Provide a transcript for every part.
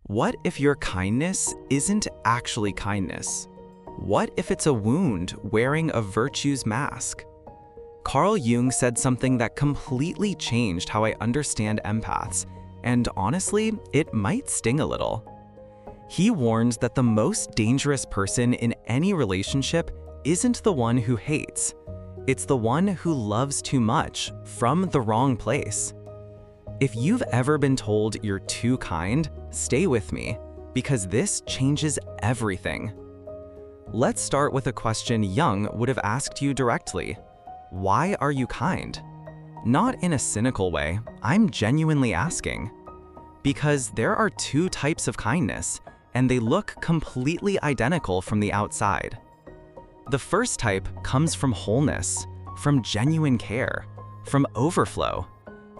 What if your kindness isn't actually kindness? What if it's a wound wearing a virtue's mask? Carl Jung said something that completely changed how I understand empaths, and honestly, it might sting a little. He warns that the most dangerous person in any relationship isn't the one who hates. It's the one who loves too much from the wrong place. If you've ever been told you're too kind, stay with me, because this changes everything. Let's start with a question Jung would have asked you directly. Why are you kind? Not in a cynical way, I'm genuinely asking. Because there are two types of kindness, and they look completely identical from the outside. The first type comes from wholeness, from genuine care, from overflow.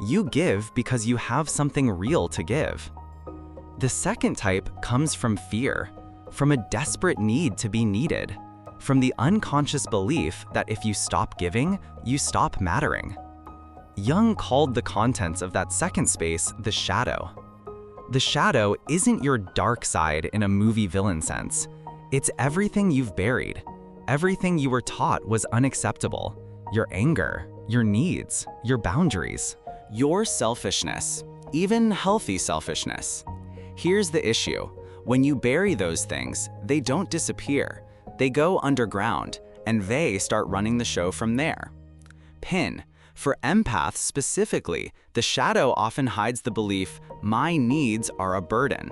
You give because you have something real to give. The second type comes from fear, from a desperate need to be needed, from the unconscious belief that if you stop giving, you stop mattering. Jung called the contents of that second space the shadow. The shadow isn't your dark side in a movie villain sense. It's everything you've buried, everything you were taught was unacceptable, your anger, your needs, your boundaries, your selfishness, even healthy selfishness. Here's the issue. When you bury those things, they don't disappear. They go underground, and they start running the show from there. For empaths specifically, the shadow often hides the belief, my needs are a burden.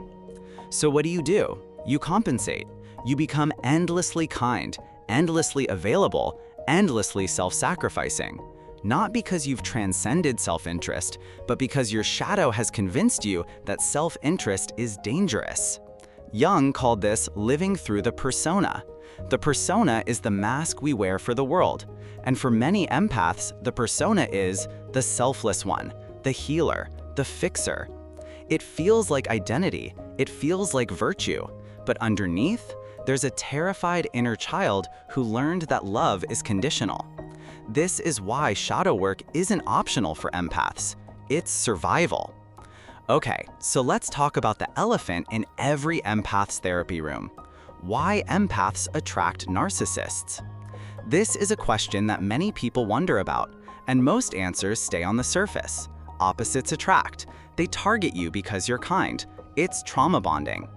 So what do? You compensate. You become endlessly kind, endlessly available, endlessly self-sacrificing. Not because you've transcended self-interest, but because your shadow has convinced you that self-interest is dangerous. Jung called this living through the persona. The persona is the mask we wear for the world. And for many empaths, the persona is the selfless one, the healer, the fixer. It feels like identity, it feels like virtue, but underneath, there's a terrified inner child who learned that love is conditional. This is why shadow work isn't optional for empaths. It's survival. Okay, so let's talk about the elephant in every empath's therapy room. Why empaths attract narcissists? This is a question that many people wonder about, and most answers stay on the surface. Opposites attract. They target you because you're kind. It's trauma bonding.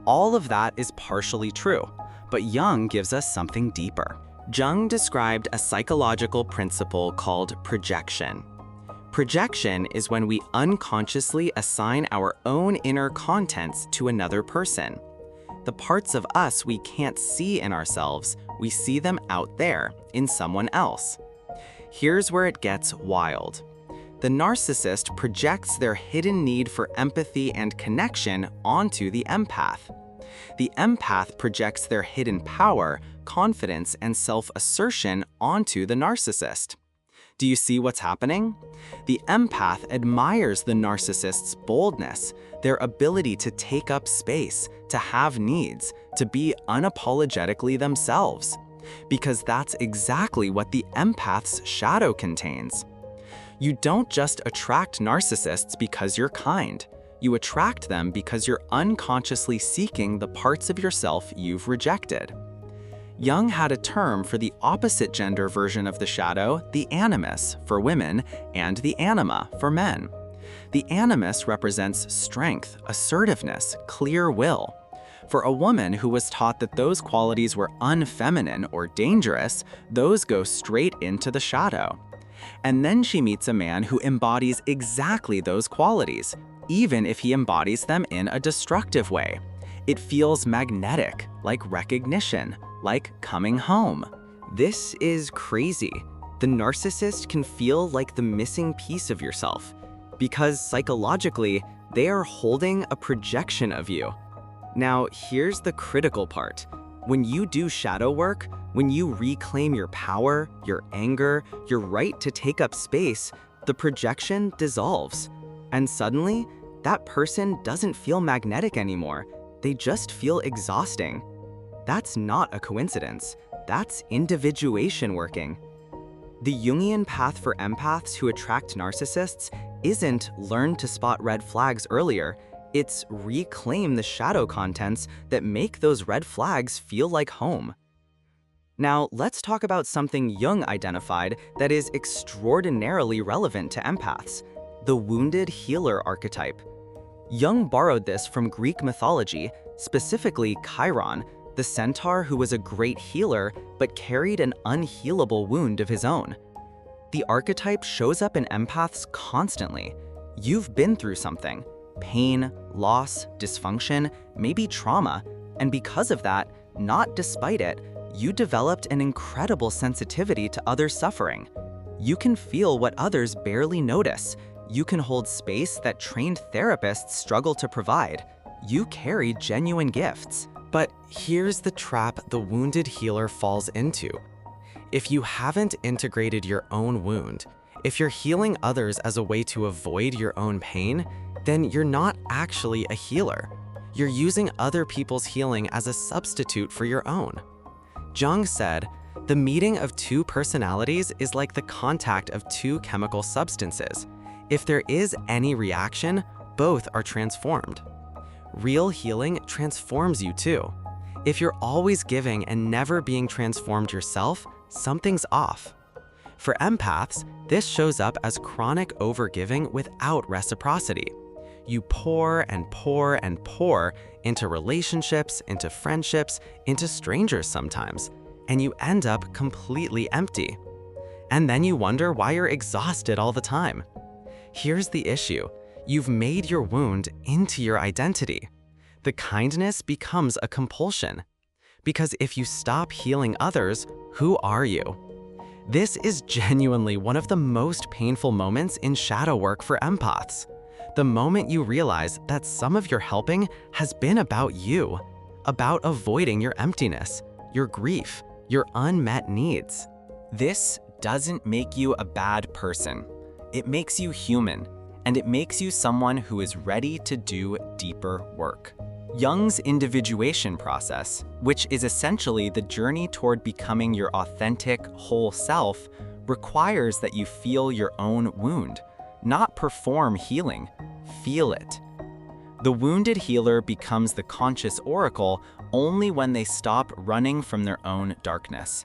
All of that is partially true, but Jung gives us something deeper. Jung described a psychological principle called projection. Projection is when we unconsciously assign our own inner contents to another person. The parts of us we can't see in ourselves, we see them out there, in someone else. Here's where it gets wild. The narcissist projects their hidden need for empathy and connection onto the empath. The empath projects their hidden power, confidence, and self-assertion onto the narcissist. Do you see what's happening? The empath admires the narcissist's boldness, their ability to take up space, to have needs, to be unapologetically themselves. Because that's exactly what the empath's shadow contains. You don't just attract narcissists because you're kind. You attract them because you're unconsciously seeking the parts of yourself you've rejected. Jung had a term for the opposite gender version of the shadow, the animus for women, and the anima for men. The animus represents strength, assertiveness, clear will. For a woman who was taught that those qualities were unfeminine or dangerous, those go straight into the shadow. And then she meets a man who embodies exactly those qualities, even if he embodies them in a destructive way. It feels magnetic, like recognition, like coming home. This is crazy. The narcissist can feel like the missing piece of yourself, because psychologically, they are holding a projection of you. Now, here's the critical part. When you do shadow work, when you reclaim your power, your anger, your right to take up space, the projection dissolves. And suddenly, that person doesn't feel magnetic anymore. They just feel exhausting. That's not a coincidence. That's individuation working. The Jungian path for empaths who attract narcissists isn't learn to spot red flags earlier. It's reclaim the shadow contents that make those red flags feel like home. Now, let's talk about something Jung identified that is extraordinarily relevant to empaths: the wounded healer archetype. Jung borrowed this from Greek mythology, specifically Chiron, the centaur who was a great healer but carried an unhealable wound of his own. The archetype shows up in empaths constantly. You've been through something: pain, loss, dysfunction, maybe trauma, and because of that, not despite it, you developed an incredible sensitivity to others' suffering. You can feel what others barely notice. You can hold space that trained therapists struggle to provide. You carry genuine gifts. But here's the trap the wounded healer falls into. If you haven't integrated your own wound, if you're healing others as a way to avoid your own pain, then you're not actually a healer. You're using other people's healing as a substitute for your own. Jung said, "The meeting of two personalities is like the contact of two chemical substances. If there is any reaction, both are transformed." Real healing transforms you too. If you're always giving and never being transformed yourself, something's off. For empaths, this shows up as chronic overgiving without reciprocity. You pour and pour and pour into relationships, into friendships, into strangers sometimes, and you end up completely empty. And then you wonder why you're exhausted all the time. Here's the issue: you've made your wound into your identity. The kindness becomes a compulsion. Because if you stop healing others, who are you? This is genuinely one of the most painful moments in shadow work for empaths. The moment you realize that some of your helping has been about you, about avoiding your emptiness, your grief, your unmet needs. This doesn't make you a bad person. It makes you human, and it makes you someone who is ready to do deeper work. Jung's individuation process, which is essentially the journey toward becoming your authentic, whole self, requires that you feel your own wound, not perform healing. Feel it. The wounded healer becomes the conscious oracle only when they stop running from their own darkness.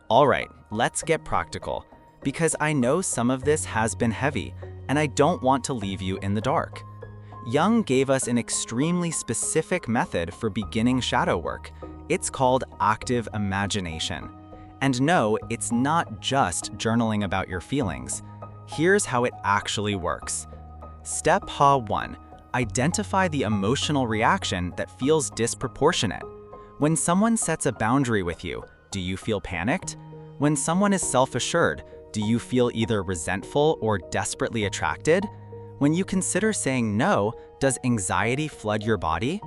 All right, let's get practical, because I know some of this has been heavy, and I don't want to leave you in the dark. Jung gave us an extremely specific method for beginning shadow work. It's called active imagination. And no, it's not just journaling about your feelings. Here's how it actually works. Step 1. Identify the emotional reaction that feels disproportionate. When someone sets a boundary with you, do you feel panicked? When someone is self-assured, do you feel either resentful or desperately attracted? When you consider saying no, does anxiety flood your body?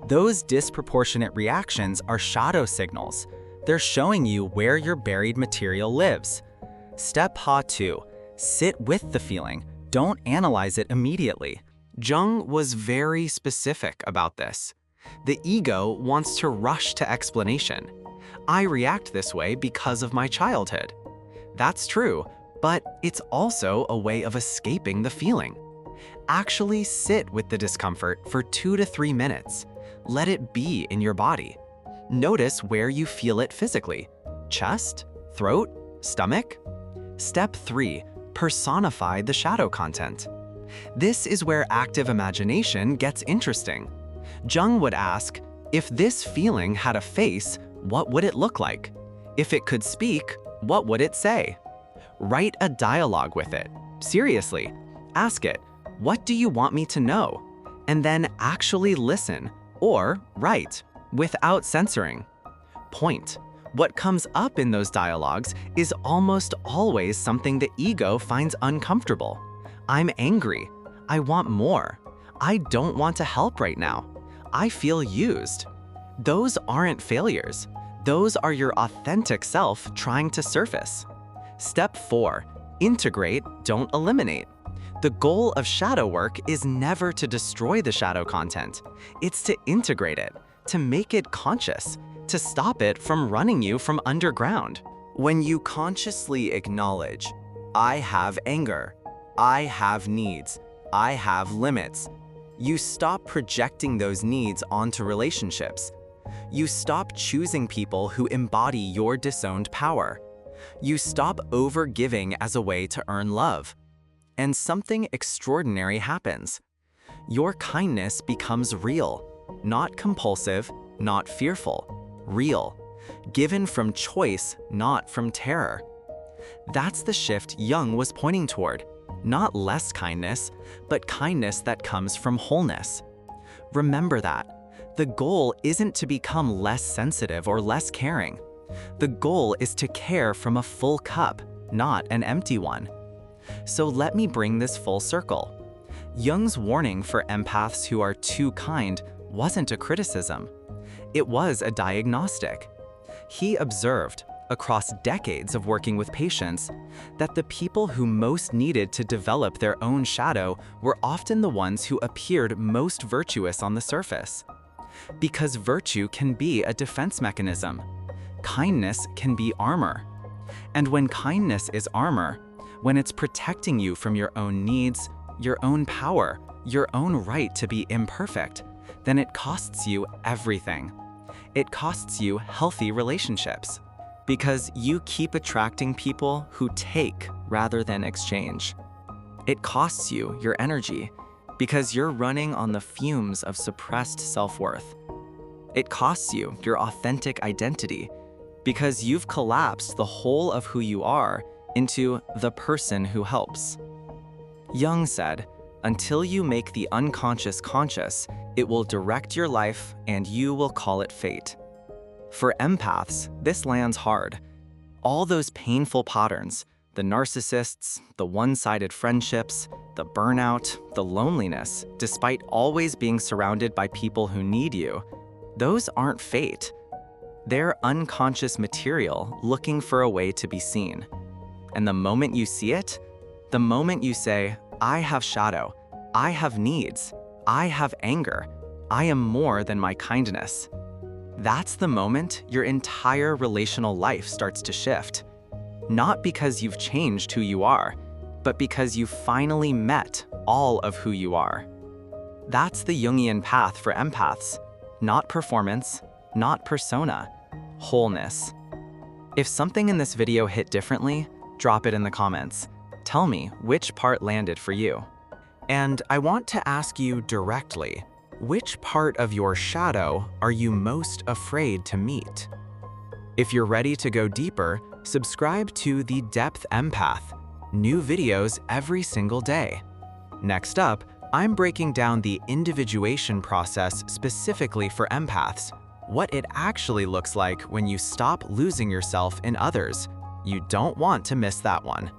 Those disproportionate reactions are shadow signals. They're showing you where your buried material lives. Step 2. Sit with the feeling. Don't analyze it immediately. Jung was very specific about this. The ego wants to rush to explanation. I react this way because of my childhood. That's true, but it's also a way of escaping the feeling. Actually sit with the discomfort for 2 to 3 minutes. Let it be in your body. Notice where you feel it physically: chest, throat, stomach. Step 3. Personify the shadow content. This is where active imagination gets interesting. Jung would ask, if this feeling had a face, what would it look like? If it could speak, what would it say? Write a dialogue with it. Seriously, ask it, what do you want me to know? And then actually listen, or write, without censoring. Point. What comes up in those dialogues is almost always something the ego finds uncomfortable. I'm angry. I want more. I don't want to help right now. I feel used. Those aren't failures. Those are your authentic self trying to surface. Step 4. Integrate, don't eliminate. The goal of shadow work is never to destroy the shadow content. It's to integrate it, to make it conscious, to stop it from running you from underground. When you consciously acknowledge, I have anger, I have needs, I have limits, You stop projecting those needs onto relationships. You stop choosing people who embody your disowned power. You stop over-giving as a way to earn love. And something extraordinary happens. Your kindness becomes real, not compulsive, not fearful, real, given from choice, not from terror. That's the shift Jung was pointing toward, not less kindness, but kindness that comes from wholeness. Remember that. The goal isn't to become less sensitive or less caring. The goal is to care from a full cup, not an empty one. So let me bring this full circle. Jung's warning for empaths who are too kind wasn't a criticism. It was a diagnostic. He observed, across decades of working with patients, that the people who most needed to develop their own shadow were often the ones who appeared most virtuous on the surface. Because virtue can be a defense mechanism. Kindness can be armor. And when kindness is armor, when it's protecting you from your own needs, your own power, your own right to be imperfect, then it costs you everything. It costs you healthy relationships. Because you keep attracting people who take rather than exchange. It costs you your energy, because you're running on the fumes of suppressed self-worth. It costs you your authentic identity, because you've collapsed the whole of who you are into the person who helps. Jung said, "Until you make the unconscious conscious, it will direct your life and you will call it fate." For empaths, this lands hard. All those painful patterns, the narcissists, the one-sided friendships, the burnout, the loneliness, despite always being surrounded by people who need you, those aren't fate. They're unconscious material looking for a way to be seen. And the moment you see it, the moment you say, "I have shadow, I have needs, I have anger, I am more than my kindness," that's the moment your entire relational life starts to shift. Not because you've changed who you are, but because you've finally met all of who you are. That's the Jungian path for empaths. Not performance, not persona, wholeness. If something in this video hit differently, drop it in the comments. Tell me which part landed for you. And I want to ask you directly, which part of your shadow are you most afraid to meet? If you're ready to go deeper, subscribe to The Depth Empath. New videos every single day. Next up, I'm breaking down the individuation process specifically for empaths, what it actually looks like when you stop losing yourself in others. You don't want to miss that one.